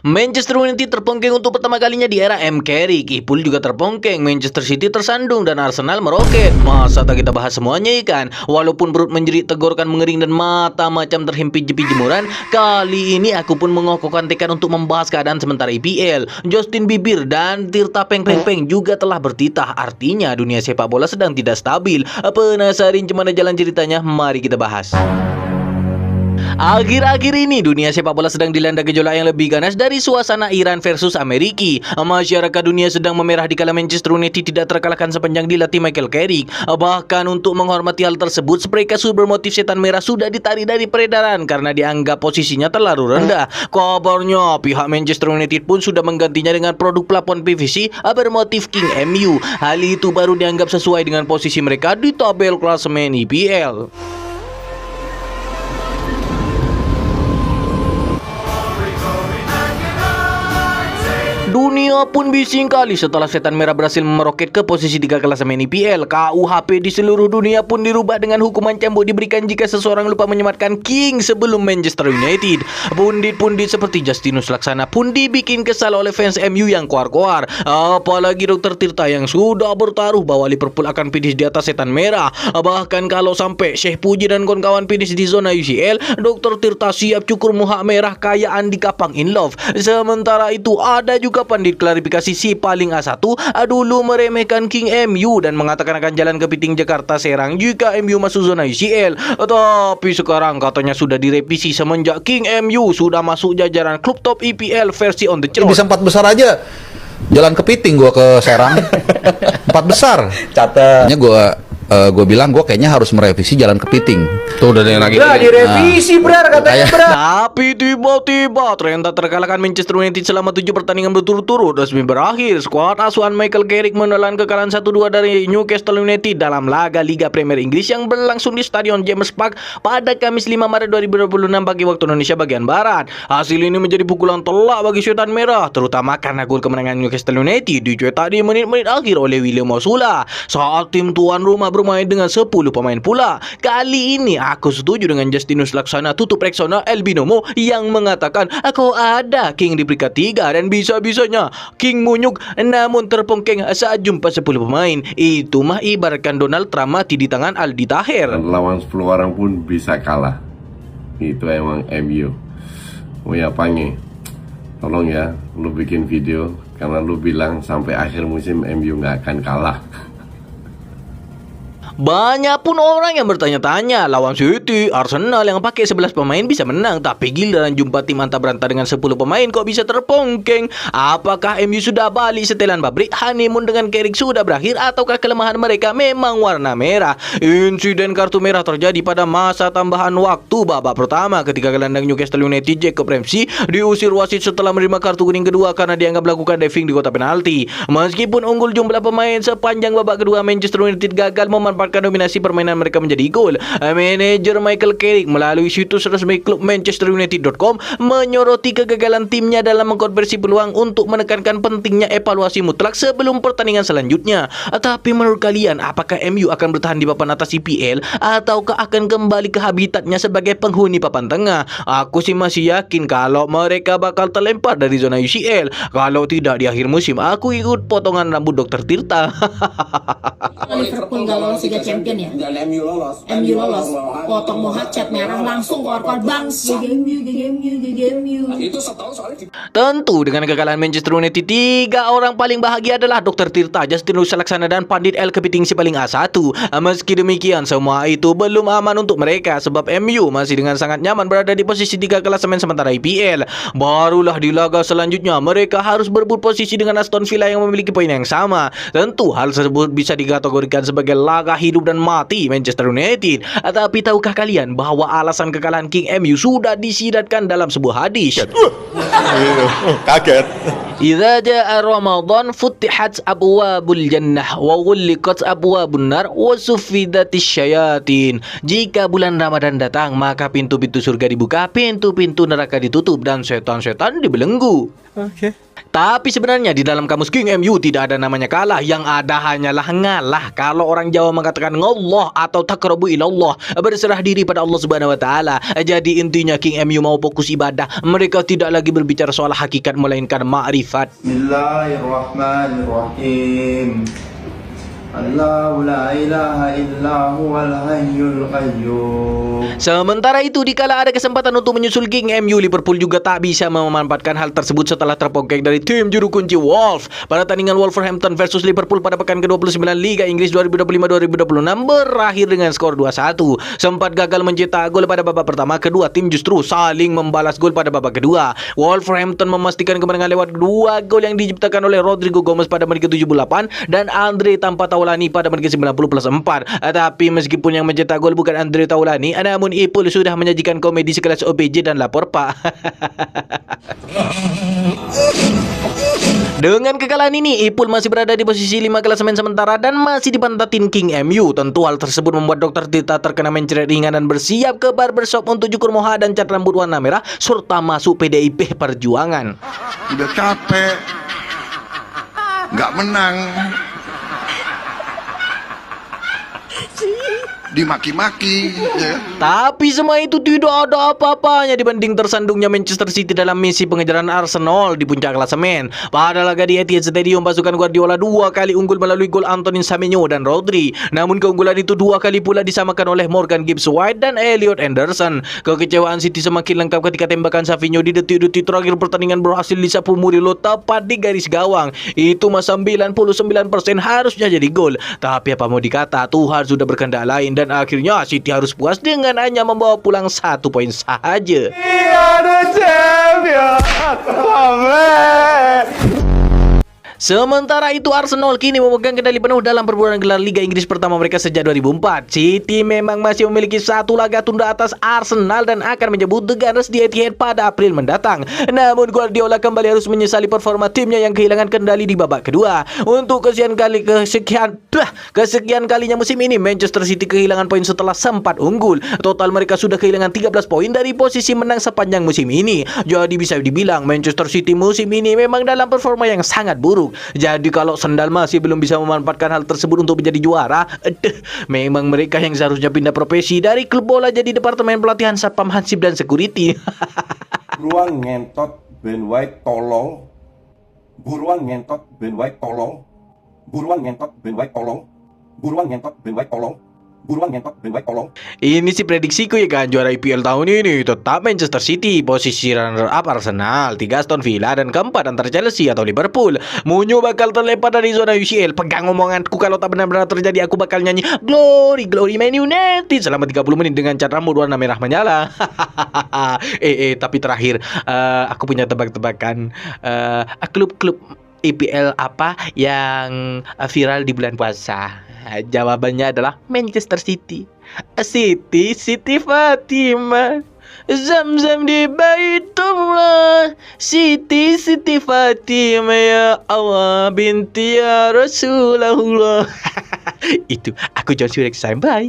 Manchester United terpongkeng untuk pertama kalinya di era M. Carrick. Ipul juga terpongkeng, Manchester City tersandung, dan Arsenal meroket. Masa tak kita bahas semuanya ikan? Walaupun perut menjerit, tenggorokan mengering, dan mata macam terhimpit jepi jemuran, kali ini aku pun mengokohkan tekad untuk membahas keadaan sementara IPL. Justin Bieber dan Tirta Peng Peng Peng juga telah bertitah. Artinya dunia sepak bola sedang tidak stabil. Penasaran gimana jalan ceritanya? Mari kita bahas. Akhir-akhir ini dunia sepak bola sedang dilanda gejolak yang lebih ganas dari suasana Iran versus Amerika. Masyarakat dunia sedang memerah dikala Manchester United tidak terkalahkan sepanjang dilatih Michael Carrick. Bahkan untuk menghormati hal tersebut, spray kasur bermotif setan merah sudah ditarik dari peredaran karena dianggap posisinya terlalu rendah. Kabarnya pihak Manchester United pun sudah menggantinya dengan produk pelapon PVC bermotif King MU. Hal itu baru dianggap sesuai dengan posisi mereka di tabel klasemen IPL. Dunia pun bising kali setelah setan merah berhasil meroket ke posisi 3 klasemen IPL. KUHP di seluruh dunia pun dirubah dengan hukuman cambuk diberikan jika seseorang lupa menyematkan King sebelum Manchester United. Pundit-pundit seperti Justinus Laksana pun dibikin kesal oleh fans MU yang koar-koar. Apalagi Dr. Tirta yang sudah bertaruh bahwa Liverpool akan finish di atas setan merah. Bahkan kalau sampai Syekh Puji dan kawan-kawan finish di zona UCL, Dr. Tirta siap cukur muhak merah kayak Andi Kapang in love. Sementara itu ada juga pandit klarifikasi si paling A1 dulu meremehkan King MU dan mengatakan akan jalan ke Piting Jakarta Serang jika MU masuk zona UCL. Tapi sekarang katanya sudah direvisi semenjak King MU sudah masuk jajaran klub top IPL versi on the throne. Bisa 4 besar aja. Jalan ke Piting gua ke Serang. 4 besar. Catat. Gue bilang gue kayaknya harus merevisi jalan ke Piting. Tuh udah yang lagi. Udah direvisi benar katanya benar. Tapi tiba-tiba Trent terkalahkan Manchester United selama 7 pertandingan berturut-turut resmi berakhir. Skuad asuhan Michael Carrick menelan kekalahan 1-2 dari Newcastle United dalam laga Liga Premier Inggris yang berlangsung di Stadion James Park pada Kamis 5 Maret 2026 pagi waktu Indonesia bagian Barat. Hasil ini menjadi pukulan telak bagi setan merah, terutama karena gol kemenangan Newcastle United dicetak di menit-menit akhir oleh William Osula saat tim tuan rumah bermain dengan 10 pemain pula. Kali ini aku setuju dengan Justinus Laksana tutup reksona El Binomo yang mengatakan aku ada King di peringkat 3 dan bisa-bisanya King munyuk namun terpongkeng saat jumpa 10 pemain. Itu mah ibaratkan Donald Trump mati di tangan Aldi Taher. Lawan 10 orang pun bisa kalah. Itu emang MU. Oh ya Pange, tolong ya lu bikin video karena lu bilang sampai akhir musim MU nggak akan kalah. Banyak pun orang yang bertanya-tanya, lawan City, Arsenal yang pakai 11 pemain bisa menang, tapi giliran jumpa tim anta berantah dengan 10 pemain kok bisa terpongkeng? Apakah MU sudah balik setelan pabrik? Honeymoon dengan Carrick sudah berakhir ataukah kelemahan mereka memang warna merah? Insiden kartu merah terjadi pada masa tambahan waktu babak pertama ketika gelandang Newcastle United Jacob Ramsey diusir wasit setelah menerima kartu kuning kedua karena dianggap melakukan diving di kotak penalti. Meskipun unggul jumlah pemain sepanjang babak kedua, Manchester United gagal memanfaatkan dominasi permainan mereka menjadi gol. Manajer Michael Carrick melalui situs resmi klub manchesterunited.com menyoroti kegagalan timnya dalam mengkonversi peluang untuk menekankan pentingnya evaluasi mutlak sebelum pertandingan selanjutnya. Tapi menurut kalian, apakah MU akan bertahan di papan atas IPL ataukah akan kembali ke habitatnya sebagai penghuni papan tengah? Aku sih masih yakin kalau mereka bakal terlempar dari zona UCL. Kalau tidak di akhir musim, aku ikut potongan rambut Dr. Tirta. Liverpool nggak lolos Liga Champion ya? Dan MU lolos. Potong muhat cat merah langsung keluar bang. Itu setahun soalnya. Tentu dengan kekalahan Manchester United, 3 orang paling bahagia adalah Dr. Tirta, Justinus Laksana dan Pandit El Kepiting si paling A1. Meski demikian, semua itu belum aman untuk mereka sebab MU masih dengan sangat nyaman berada di posisi 3 klasemen sementara IPL. Barulah di laga selanjutnya mereka harus berebut posisi dengan Aston Villa yang memiliki poin yang sama. Tentu hal tersebut bisa dikategorikan sebagai laga hidup dan mati Manchester United. Tapi tahukah kalian bahwa alasan kekalahan King MU sudah disidatkan dalam sebuah hadis? Kaget. Idza jaa Ramadan futihat abwabul jannah wa ghulliqat abwabun nar wa suffidatis syayatin. Jika bulan Ramadan datang, maka pintu-pintu surga dibuka, pintu-pintu neraka ditutup dan setan-setan dibelenggu. Tapi sebenarnya di dalam kamus King MU tidak ada namanya kalah, yang ada hanyalah ngalah. Kalau orang Jawa mengatakan ngallah atau taqrabu ilallah, berserah diri pada Allah Subhanahu wa taala. Jadi intinya King MU mau fokus ibadah. Mereka tidak lagi berbicara soal hakikat melainkan ma'rifat. Bismillahirrahmanirrahim. Allahu la ilaha illa huwal hayyul qayyum. Sementara itu, dikala ada kesempatan untuk menyusul King MU, Liverpool juga tak bisa memanfaatkan hal tersebut setelah terpongkeng dari tim juru kunci Wolves. Pada tandingan Wolverhampton versus Liverpool pada pekan ke-29 Liga Inggris 2025-2026 berakhir dengan skor 2-1. Sempat gagal mencetak gol pada babak pertama, kedua tim justru saling membalas gol pada babak kedua. Wolverhampton memastikan kemenangan lewat 2 gol yang diciptakan oleh Rodrigo Gomez pada menit ke-78 dan Andre tanpa Taulani pada menit ke-90+4. Tapi meskipun yang mencetak gol bukan Andre Taulani, namun Ipul sudah menyajikan komedi sekelas OBJ dan lapor Pak. Dengan kekalahan ini, Ipul masih berada di posisi 5 klasemen sementara dan masih dipantatin King MU. Tentu hal tersebut membuat Dr. Tirta terkena mencret ringan dan bersiap ke barbershop untuk cukur moha dan cat rambut warna merah serta masuk PDIP Perjuangan. Udah capek, nggak menang, dimaki-maki ya. Tapi semua itu tidak ada apa-apanya dibanding tersandungnya Manchester City dalam misi pengejaran Arsenal di puncak klasemen. Pada laga di Etihad Stadium, pasukan Guardiola 2 kali unggul melalui gol Antonin Semenyo dan Rodri. Namun keunggulan itu 2 kali pula disamakan oleh Morgan Gibbs-White dan Elliot Anderson. Kekecewaan City semakin lengkap ketika tembakan Savinho di detik-detik terakhir pertandingan berhasil disapu Murillo tepat di garis gawang. Itu mah 99% harusnya jadi gol. Tapi apa mau dikata, Tuhan sudah berkehendak lain dan akhirnya City harus puas dengan hanya membawa pulang 1 poin saja. Sementara itu, Arsenal kini memegang kendali penuh dalam perburuan gelar Liga Inggris pertama mereka sejak 2004. City memang masih memiliki 1 laga tunda atas Arsenal dan akan menyebut The Gunners di Etihad pada April mendatang. Namun Guardiola kembali harus menyesali performa timnya yang kehilangan kendali di babak kedua. Untuk kesekian kalinya musim ini, Manchester City kehilangan poin setelah sempat unggul. Total mereka sudah kehilangan 13 poin dari posisi menang sepanjang musim ini. Jadi bisa dibilang Manchester City musim ini memang dalam performa yang sangat buruk. Jadi kalau Sendal masih belum bisa memanfaatkan hal tersebut untuk menjadi juara, memang mereka yang seharusnya pindah profesi dari klub bola jadi departemen pelatihan satpam hansip dan security. Buruan ngentot Ben White tolong. Buruan ngentot Ben White tolong. Buruan ngentot Ben White tolong. Buruan ngentot Ben White tolong. Buruan ngentot Ben White tolong. Ini sih prediksiku ya kan, juara IPL tahun ini tetap Manchester City, posisi runner up Arsenal, 3 Aston Villa dan keempat antara Chelsea atau Liverpool. Munyo bakal terlempar dari zona UCL. Pegang omonganku, kalau tak benar-benar terjadi aku bakal nyanyi Glory Glory Man United selama 30 menit dengan cat rambut warna merah menyala. Tapi terakhir aku punya tebak-tebakan, klub-klub IPL apa yang viral di bulan puasa? Jawabannya adalah Manchester City. Siti Fatimah, Zam-zam di Baitullah, Siti Fatimah ya Allah binti ya Rasulullah. Itu aku John Surex, bye.